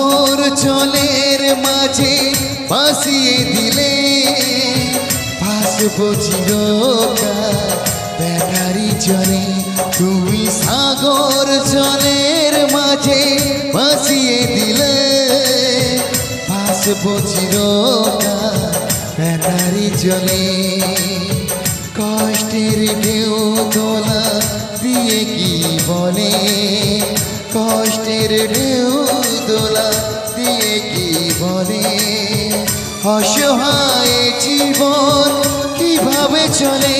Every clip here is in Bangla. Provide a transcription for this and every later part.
সাগর জলের মাঝে ভাসিয়ে দিলে ভাসবো চিরকাল ব্যাটারি জলে। তুমি সাগর জলের মাঝে ভাসিয়ে দিলে ভাসবো চিরকাল ব্যাটারি জলে। কষ্টের ঢেউ দোলা দিয়ে কি বলে, কষ্টের ঢেউ দোলা দিয়ে কি বলে, অসহায় জীবন কিভাবে চলে।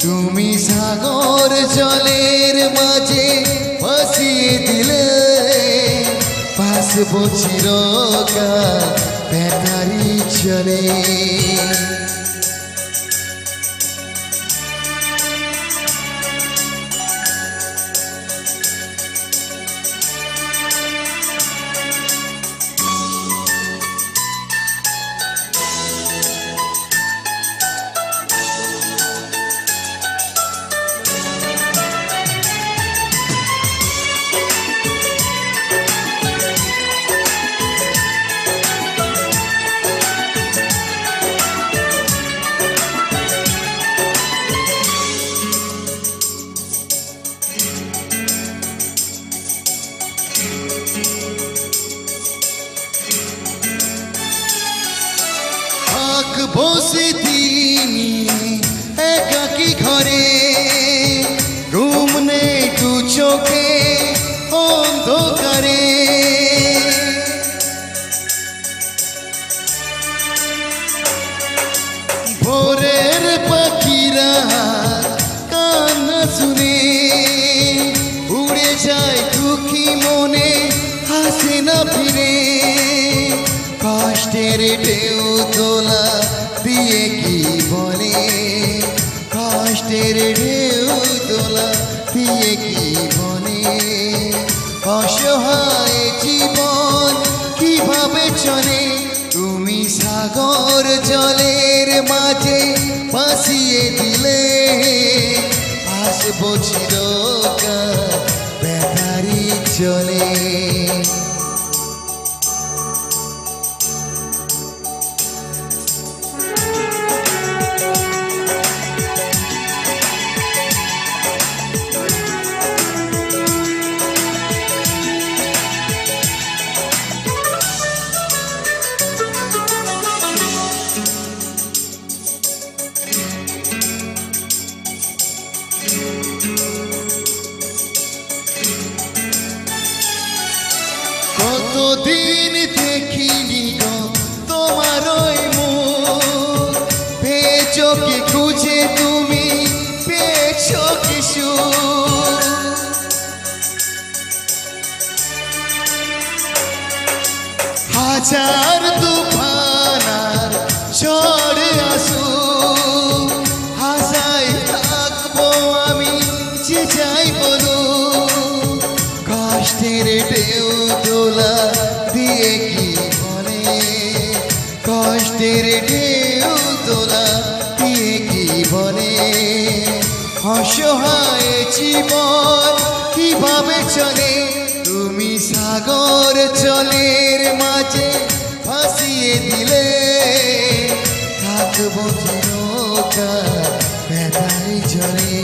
তুমি সাগর জলের মাঝে ভাসিয়ে দিলে ভাসবো চিরকাল ব্যাটারি জলে। বসে তিনি একাকি ঘরে, ঘুম নেই দু চোখে অন্ধকারে। ভোরের পাখিরা কান্না শুনে উড়ে যায় দুঃখী মনে, হাসে না ফিরে। কষ্টের ঢেউ দোলা দিয়ে কি বলে, কষ্টের ঢেউ দোলা দিয়ে কি বলে, অসহায় জীবন কিভাবে চলে। তুমি সাগর জলের মাঝে ভাসিয়ে দিলে আসবো চিরকাল ব্যাটারি চলে। কতদিন দেখিনি গো তোমার ওই মুখ, পেয়েছো কি খুঁজে তুমি, পেয়েছো কি সুখ। হাজার তুফান আর ঝড় আসুক, হাসায় থাকবো আমি যে যাই বলুক। কষ্টের ঢেউ দোলা দিয়ে কি বলে, কষ্টের ঢেউ দোলা দিয়ে কি বলে, অসহায় জীবন কিভাবে চলে। তুমি সাগর জলের মাঝে ভাসিয়ে দিলে থাকবো চিরকাল ব্যাটারি জলে।